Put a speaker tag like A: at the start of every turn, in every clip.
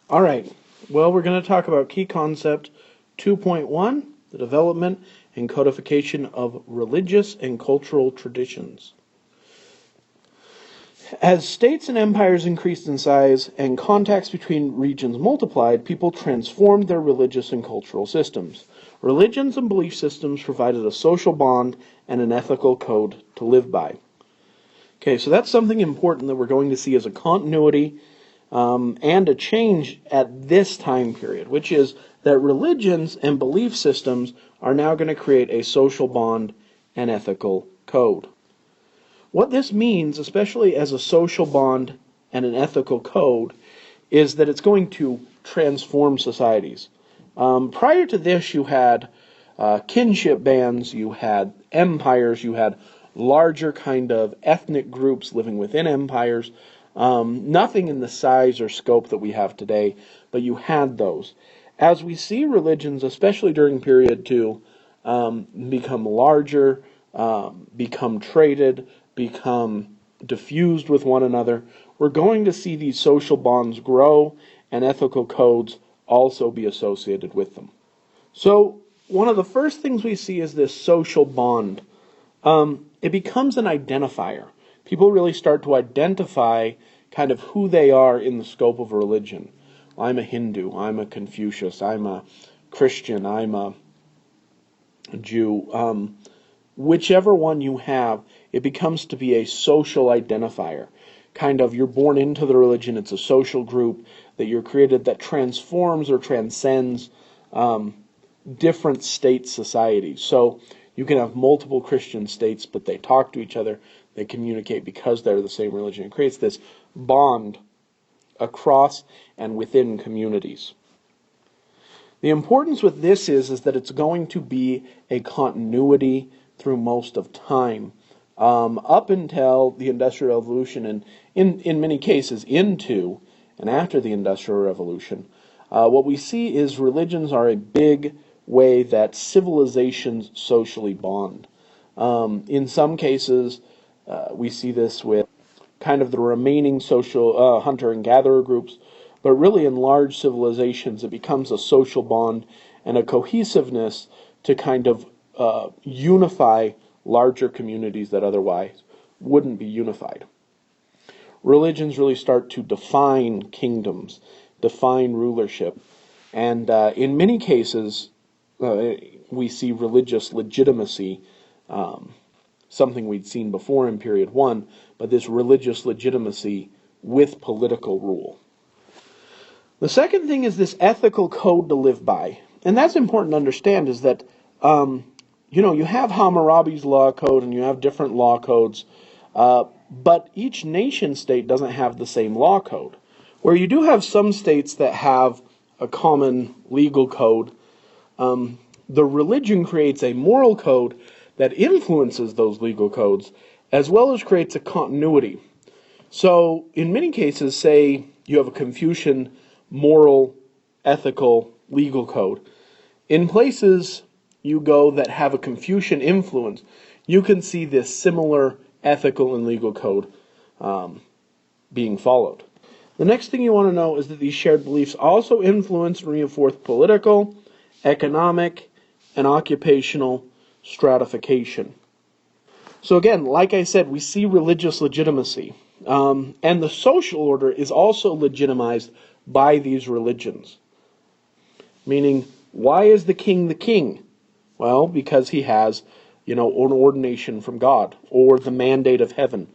A: All right, well, we're going to talk about key concept 2.1, the development and codification of religious and cultural traditions. As states and empires increased in size and contacts between regions multiplied, people transformed their religious and cultural systems. Religions and belief systems provided a social bond and an ethical code to live by. Okay, so that's something important that we're going to see as a continuity and a change at this time period, which is that religions and belief systems are now going to create a social bond and ethical code. What this means, especially as a social bond and an ethical code, is that it's going to transform societies. Prior to this, you had kinship bands, you had empires, you had larger kind of ethnic groups living within empires. Nothing in the size or scope that we have today, but you had those. As we see religions, especially during period 2, become larger, become traded, become diffused with one another, we're going to see these social bonds grow and ethical codes also be associated with them. So one of the first things we see is this social bond. It becomes an identifier. People really start to identify kind of who they are in the scope of religion. I'm a Hindu, I'm a Confucius, I'm a Christian, I'm a Jew. Whichever one you have, it becomes to be a social identifier. Kind of, you're born into the religion, it's a social group that you're created that transforms or transcends different state societies. So you can have multiple Christian states, but they talk to each other, they communicate because they're the same religion. It creates this bond across and within communities. The importance with this is that it's going to be a continuity through most of time, up until the Industrial Revolution, and in many cases into and after the Industrial Revolution. What we see is religions are a big way that civilizations socially bond. In some cases, we see this with kind of the remaining social hunter and gatherer groups, but really in large civilizations it becomes a social bond and a cohesiveness to kind of unify larger communities that otherwise wouldn't be unified. Religions really start to define kingdoms, define rulership, and in many cases we see religious legitimacy, something we'd seen before in period 1, but this religious legitimacy with political rule. The second thing is this ethical code to live by. And that's important to understand, is that you have Hammurabi's law code and you have different law codes, but each nation state doesn't have the same law code. Where you do have some states that have a common legal code, the religion creates a moral code that influences those legal codes, as well as creates a continuity. So in many cases, say you have a Confucian moral, ethical, legal code. In places you go that have a Confucian influence, you can see this similar ethical and legal code being followed. The next thing you want to know is that these shared beliefs also influence and reinforce political, economic, and occupational stratification. So again, like I said, we see religious legitimacy. And the social order is also legitimized by these religions. Meaning, why is the king the king? Well, because he has, an ordination from God, or the mandate of heaven,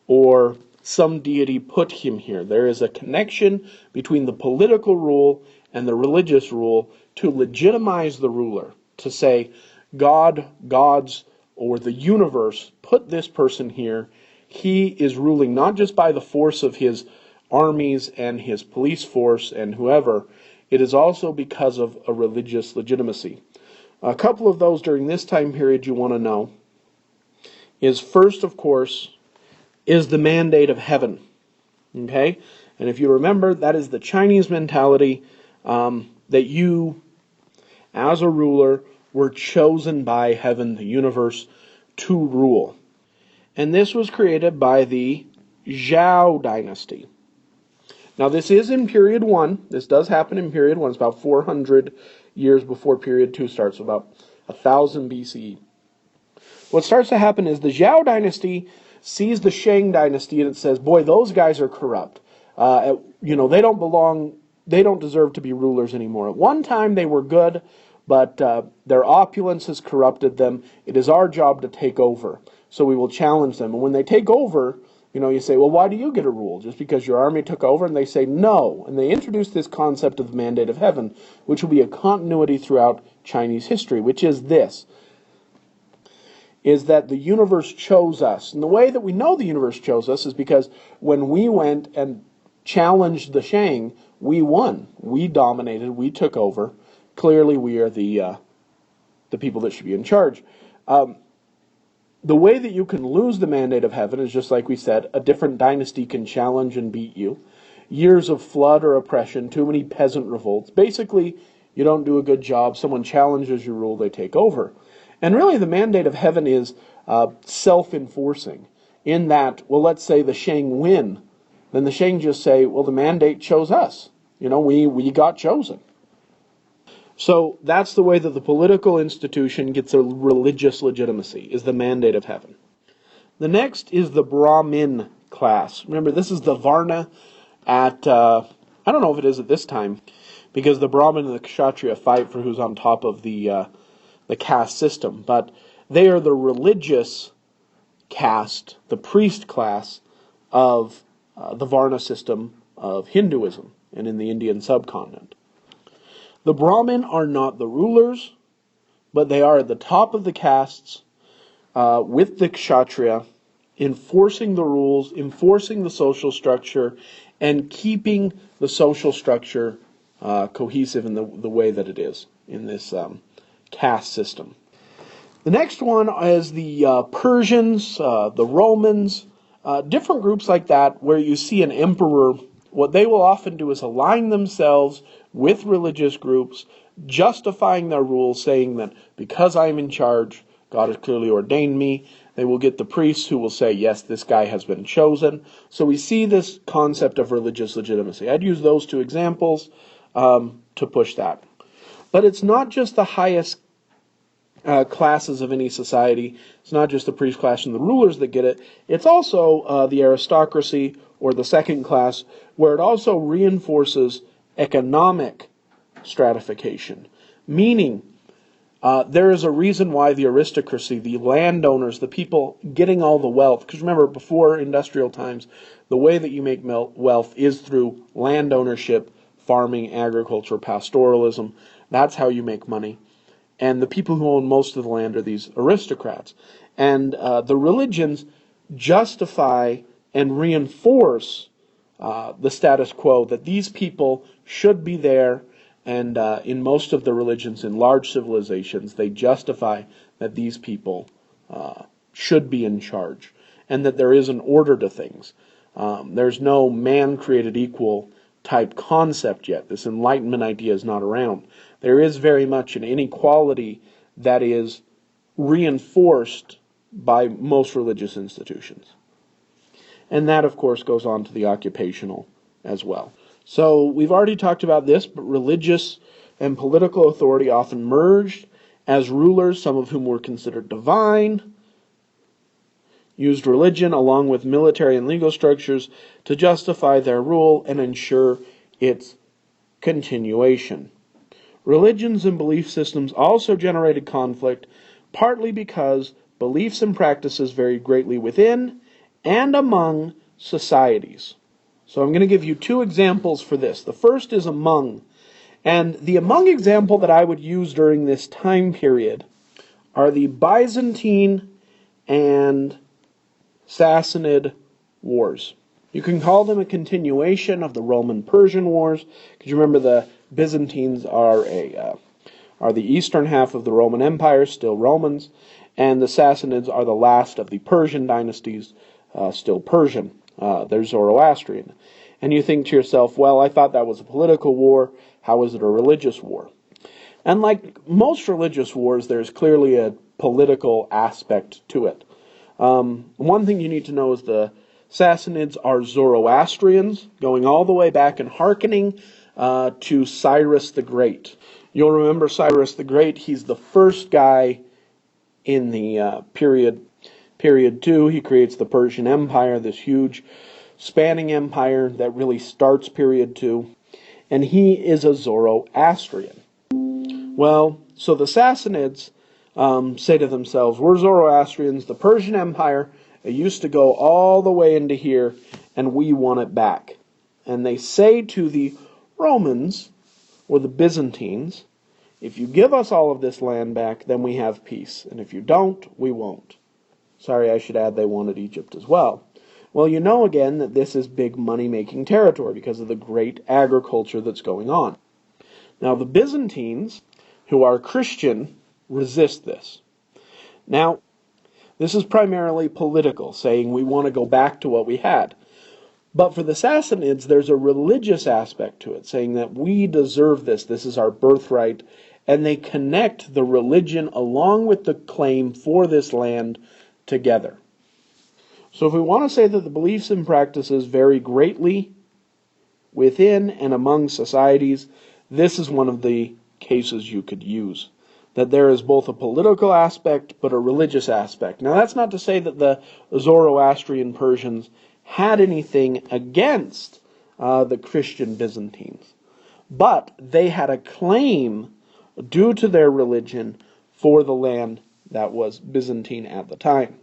A: or some deity put him here. There is a connection between the political rule and the religious rule to legitimize the ruler, to say, God, gods, or the universe put this person here. He is ruling not just by the force of his armies and his police force and whoever. It is also because of a religious legitimacy. A couple of those during this time period you want to know is, first, of course, is the mandate of heaven. Okay? And if you remember, that is the Chinese mentality that you, as a ruler, were chosen by heaven, the universe, to rule. And this was created by the Zhou dynasty. Now, this is in period 1. This does happen in period 1. It's about 400 years before period 2 starts, so about 1000 BCE. What starts to happen is the Zhao dynasty sees the Shang dynasty and it says, boy, those guys are corrupt. They don't belong, they don't deserve to be rulers anymore. At one time they were good, but their opulence has corrupted them. It is our job to take over. So we will challenge them. And when they take over, you say, well, why do you get a rule? Just because your army took over? And they say, no. And they introduce this concept of the mandate of heaven, which will be a continuity throughout Chinese history, which is this, is that the universe chose us. And the way that we know the universe chose us is because when we went and challenged the Shang, we won. We dominated. We took over. Clearly, we are the people that should be in charge. The way that you can lose the mandate of heaven is just like we said, a different dynasty can challenge and beat you. Years of flood or oppression, too many peasant revolts. Basically, you don't do a good job, someone challenges your rule, they take over. And really the mandate of heaven is self-enforcing, in that, well, let's say the Shang win, then the Shang just say, well, the mandate chose us. We got chosen. So that's the way that the political institution gets a religious legitimacy, is the mandate of heaven. The next is the Brahmin class. Remember, this is the Varna at, I don't know if it is at this time, because the Brahmin and the Kshatriya fight for who's on top of the caste system, but they are the religious caste, the priest class of the Varna system of Hinduism and in the Indian subcontinent. The Brahmin are not the rulers, but they are at the top of the castes with the Kshatriya, enforcing the rules, enforcing the social structure, and keeping the social structure cohesive in the way that it is in this caste system. The next one is the Persians, the Romans, different groups like that where you see an emperor. What they will often do is align themselves with religious groups, justifying their rules, saying that because I'm in charge, God has clearly ordained me. They will get the priests who will say, yes, this guy has been chosen. So we see this concept of religious legitimacy. I'd use those two examples to push that. But it's not just the highest classes of any society. It's not just the priest class and the rulers that get it. It's also the aristocracy or the second class, where it also reinforces economic stratification. Meaning, there is a reason why the aristocracy, the landowners, the people getting all the wealth, because remember, before industrial times, the way that you make wealth is through land ownership, farming, agriculture, pastoralism. That's how you make money. And the people who own most of the land are these aristocrats. And the religions justify and reinforce the status quo, that these people should be there. And in most of the religions, in large civilizations, they justify that these people should be in charge, and that there is an order to things. There's no man created equal type concept yet. This Enlightenment idea is not around. There is very much an inequality that is reinforced by most religious institutions. And that, of course, goes on to the occupational as well. So we've already talked about this, but religious and political authority often merged as rulers, some of whom were considered divine, used religion along with military and legal structures to justify their rule and ensure its continuation. Religions and belief systems also generated conflict, partly because beliefs and practices varied greatly within and among societies. So I'm going to give you two examples for this. The first is among. And the among example that I would use during this time period are the Byzantine and Sassanid wars. You can call them a continuation of the Roman-Persian wars, because you remember the Byzantines are the eastern half of the Roman Empire, still Romans, and the Sassanids are the last of the Persian dynasties, still Persian. They're Zoroastrian. And you think to yourself, well, I thought that was a political war. How is it a religious war? And like most religious wars, there's clearly a political aspect to it. One thing you need to know is the Sassanids are Zoroastrians, going all the way back and hearkening to Cyrus the Great. You'll remember Cyrus the Great. He's the first guy in the period 2. He creates the Persian Empire, this huge spanning empire that really starts period 2. And he is a Zoroastrian. Well, so the Sassanids say to themselves, we're Zoroastrians, the Persian Empire, it used to go all the way into here, and we want it back. And they say to the Romans, or the Byzantines, if you give us all of this land back, then we have peace. And if you don't, we won't. Sorry, I should add they wanted Egypt as well. Well, you know again that this is big money-making territory because of the great agriculture that's going on. Now, the Byzantines, who are Christian, resist this. Now, this is primarily political, saying we want to go back to what we had. But for the Sassanids, there's a religious aspect to it, saying that we deserve this, this is our birthright, and they connect the religion along with the claim for this land together. So if we want to say that the beliefs and practices vary greatly within and among societies, this is one of the cases you could use. That there is both a political aspect but a religious aspect. Now that's not to say that the Zoroastrian Persians had anything against the Christian Byzantines, but they had a claim due to their religion for the land that was Byzantine at the time.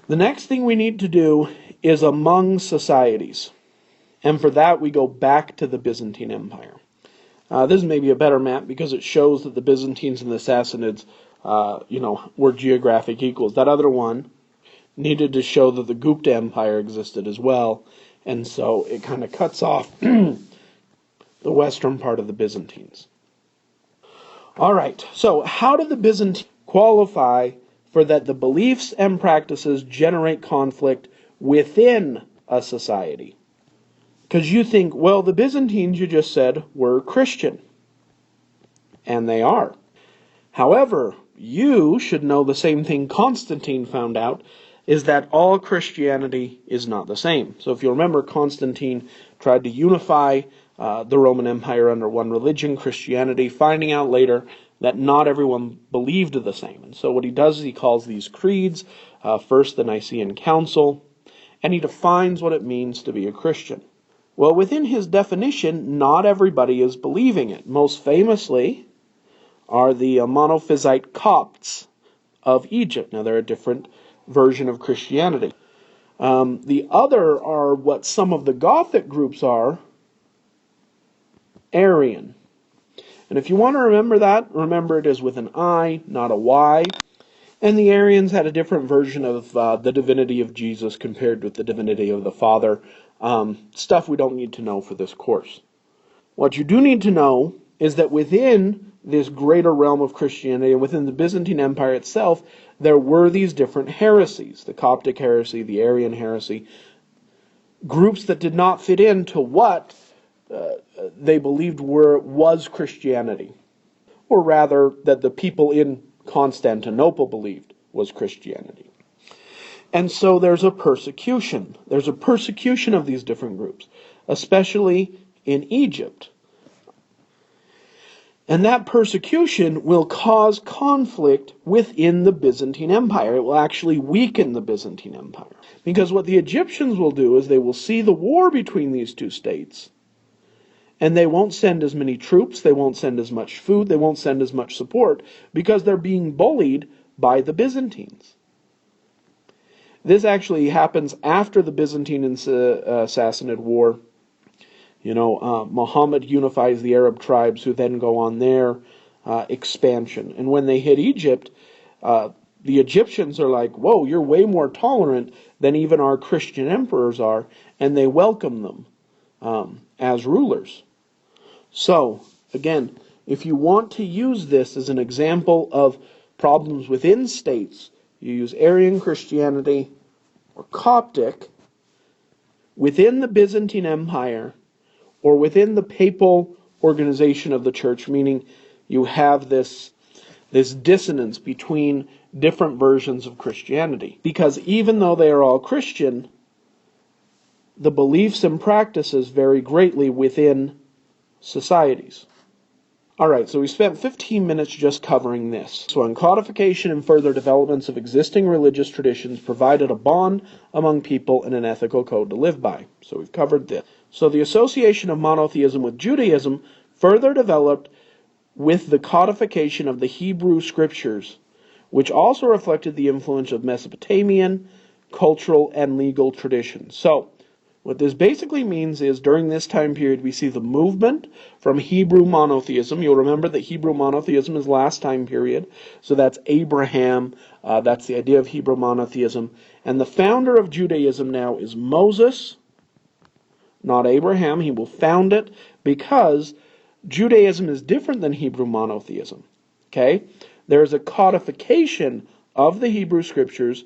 A: The next thing we need to do is among societies, and for that we go back to the Byzantine Empire. This is maybe a better map because it shows that the Byzantines and the Sassanids, were geographic equals. That other one needed to show that the Gupta Empire existed as well, and so it kind of cuts off the western part of the Byzantines. All right, so how did the Byzantines qualify for that the beliefs and practices generate conflict within a society? Because you think, well, the Byzantines, you just said, were Christian. And they are. However, you should know the same thing Constantine found out, is that all Christianity is not the same. So if you remember, Constantine tried to unify the Roman Empire under one religion, Christianity, finding out later that not everyone believed the same. And so what he does is he calls these creeds, first the Nicene Council, and he defines what it means to be a Christian. Well, within his definition, not everybody is believing it. Most famously are the Monophysite Copts of Egypt. Now, they're a different version of Christianity. The other are what some of the Gothic groups are, Arian. And if you want to remember that, remember it is with an I, not a Y. And the Arians had a different version of the divinity of Jesus compared with the divinity of the Father. Stuff we don't need to know for this course. What you do need to know is that within this greater realm of Christianity and within the Byzantine Empire itself, there were these different heresies, the Coptic heresy, the Arian heresy, groups that did not fit into what they believed was Christianity, or rather that the people in Constantinople believed was Christianity. And so there's a persecution. There's a persecution of these different groups, especially in Egypt. And that persecution will cause conflict within the Byzantine Empire. It will actually weaken the Byzantine Empire. Because what the Egyptians will do is they will see the war between these two states, and they won't send as many troops, they won't send as much food, they won't send as much support, because they're being bullied by the Byzantines. This actually happens after the Byzantine and Sassanid War. Muhammad unifies the Arab tribes who then go on their expansion. And when they hit Egypt, the Egyptians are like, whoa, you're way more tolerant than even our Christian emperors are, and they welcome them as rulers. So, again, if you want to use this as an example of problems within states, you use Arian Christianity or Coptic within the Byzantine Empire or within the papal organization of the church, meaning you have this dissonance between different versions of Christianity. Because even though they are all Christian, the beliefs and practices vary greatly within societies. Alright, so we spent 15 minutes just covering this. So on codification and further developments of existing religious traditions provided a bond among people and an ethical code to live by. So we've covered this. So the association of monotheism with Judaism further developed with the codification of the Hebrew Scriptures, which also reflected the influence of Mesopotamian cultural and legal traditions. So what this basically means is during this time period we see the movement from Hebrew monotheism. You'll remember that Hebrew monotheism is last time period. So that's Abraham. That's the idea of Hebrew monotheism. And the founder of Judaism now is Moses, not Abraham. He will found it because Judaism is different than Hebrew monotheism. Okay? There is a codification of the Hebrew Scriptures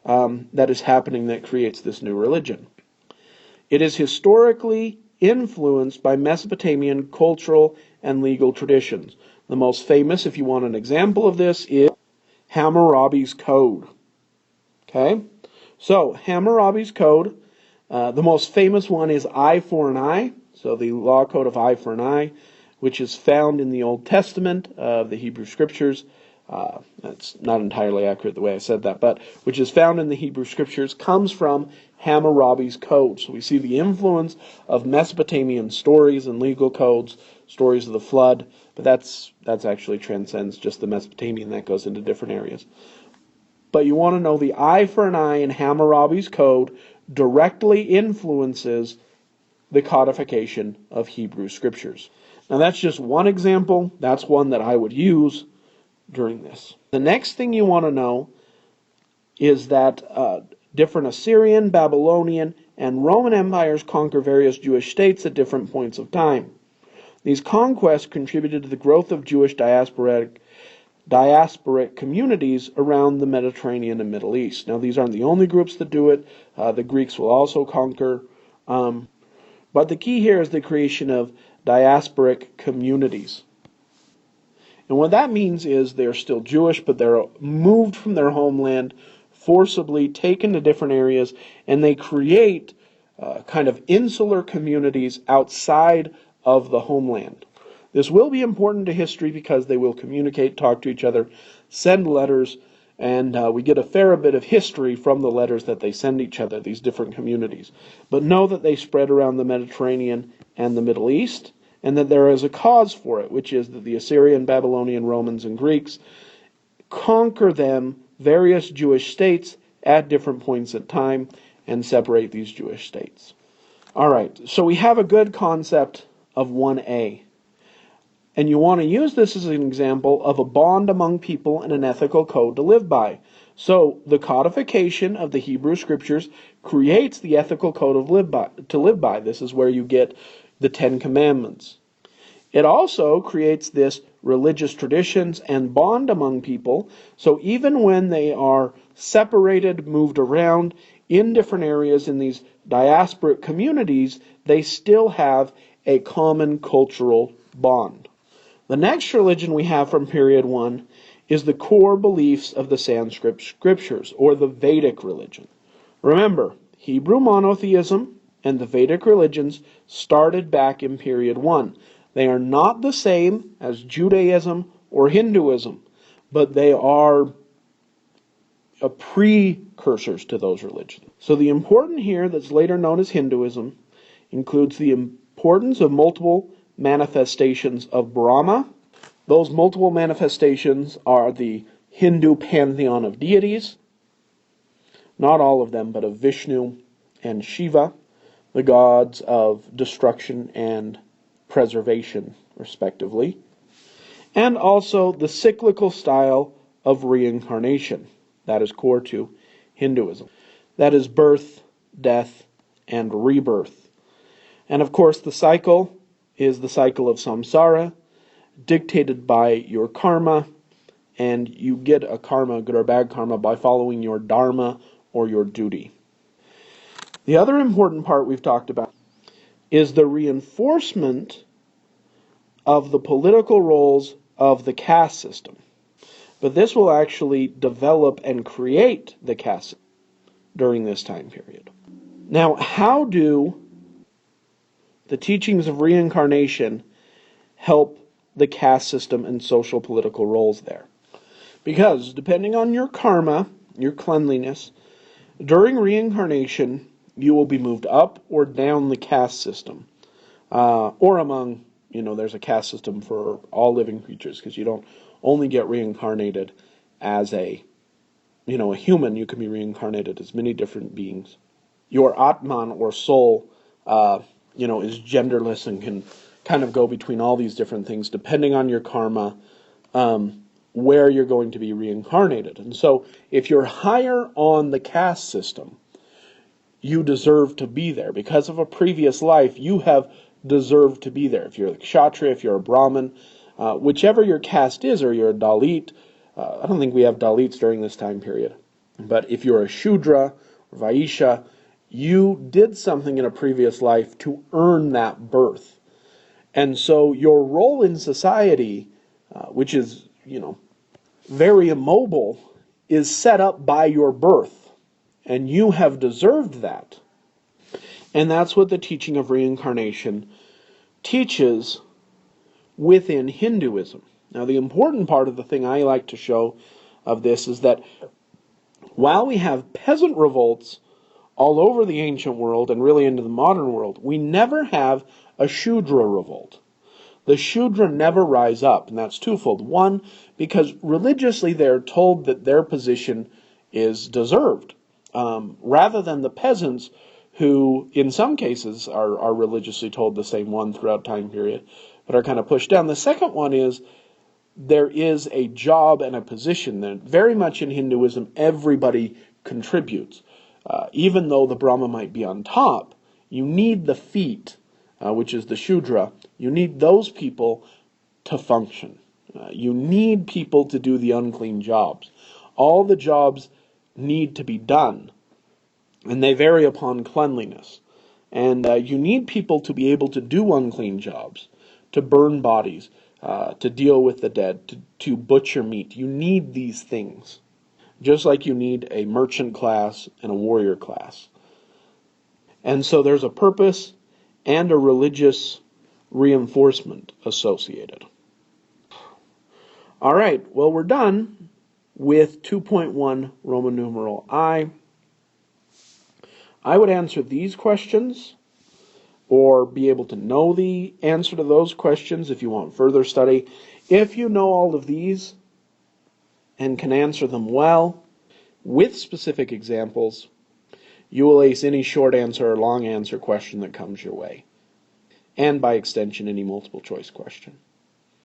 A: that is happening that creates this new religion. It is historically influenced by Mesopotamian cultural and legal traditions. The most famous, if you want an example of this, is Hammurabi's Code. Okay? So, Hammurabi's Code, the most famous one is eye for an eye. So, the law code of eye for an eye, which is found in the Old Testament of the Hebrew Scriptures. That's not entirely accurate the way I said that, but which is found in the Hebrew Scriptures, comes from Hammurabi's Code. So we see the influence of Mesopotamian stories and legal codes, stories of the flood, but that's actually transcends just the Mesopotamian. That goes into different areas. But you want to know the eye for an eye in Hammurabi's Code directly influences the codification of Hebrew Scriptures. Now that's just one example. That's one that I would use during this. The next thing you want to know is that different Assyrian, Babylonian, and Roman empires conquer various Jewish states at different points of time. These conquests contributed to the growth of Jewish diasporic communities around the Mediterranean and Middle East. Now, these aren't the only groups that do it. The Greeks will also conquer. But the key here is the creation of diasporic communities. And what that means is they're still Jewish, but they're moved from their homeland, forcibly taken to different areas, and they create kind of insular communities outside of the homeland. This will be important to history because they will communicate, talk to each other, send letters, and we get a fair bit of history from the letters that they send each other, these different communities. But know that they spread around the Mediterranean and the Middle East, and that there is a cause for it, which is that the Assyrian, Babylonian, Romans, and Greeks conquer them, various Jewish states, at different points in time, and separate these Jewish states. All right, so we have a good concept of 1a. And you want to use this as an example of a bond among people and an ethical code to live by. So the codification of the Hebrew Scriptures creates the ethical code to live by. This is where you get the Ten Commandments. It also creates this religious traditions and bond among people. So even when they are separated, moved around in different areas in these diasporic communities, they still have a common cultural bond. The next religion we have from period 1 is the core beliefs of the Sanskrit scriptures, or the Vedic religion. Remember, Hebrew monotheism and the Vedic religions started back in period 1. They are not the same as Judaism or Hinduism, but they are precursors to those religions. So the important here that's later known as Hinduism includes the importance of multiple manifestations of Brahma. Those multiple manifestations are the Hindu pantheon of deities, not all of them, but of Vishnu and Shiva, the gods of destruction and preservation, respectively, and also the cyclical style of reincarnation. That is core to Hinduism. That is birth, death, and rebirth. And of course, the cycle is the cycle of samsara, dictated by your karma, and you get a karma, good or bad karma, by following your dharma or your duty. The other important part we've talked about is the reinforcement of the political roles of the caste system. But this will actually develop and create the caste system during this time period. Now, how do the teachings of reincarnation help the caste system and social political roles there? Because depending on your karma, your cleanliness, during reincarnation, you will be moved up or down the caste system. Or among, there's a caste system for all living creatures, because you don't only get reincarnated as a human. You can be reincarnated as many different beings. Your Atman or soul, is genderless and can kind of go between all these different things depending on your karma, where you're going to be reincarnated. And so if you're higher on the caste system, you deserve to be there. Because of a previous life, you have deserved to be there. If you're a Kshatriya, if you're a Brahmin, whichever your caste is, or you're a Dalit, I don't think we have Dalits during this time period, but if you're a Shudra or Vaishya, you did something in a previous life to earn that birth. And so your role in society, which is, very immobile, is set up by your birth. And you have deserved that. And that's what the teaching of reincarnation teaches within Hinduism. Now, the important part of the thing I like to show of this is that while we have peasant revolts all over the ancient world and really into the modern world, we never have a Shudra revolt. The Shudra never rise up, and that's twofold. One, because religiously they're told that their position is deserved, rather than the peasants who, in some cases, are religiously told the same one throughout time period, but are kind of pushed down. The second one is there is a job and a position that very much in Hinduism everybody contributes. Even though the Brahma might be on top, you need the feet, which is the Shudra. You need those people to function. You need people to do the unclean jobs. All the jobs need to be done, and they vary upon cleanliness. And you need people to be able to do unclean jobs, to burn bodies, to deal with the dead, to butcher meat. You need these things, just like you need a merchant class and a warrior class. And so there's a purpose and a religious reinforcement associated. All right, well, we're done with 2.1 Roman numeral I. I would answer these questions, or be able to know the answer to those questions if you want further study. If you know all of these and can answer them well with specific examples, you will ace any short answer or long answer question that comes your way, and by extension any multiple choice question.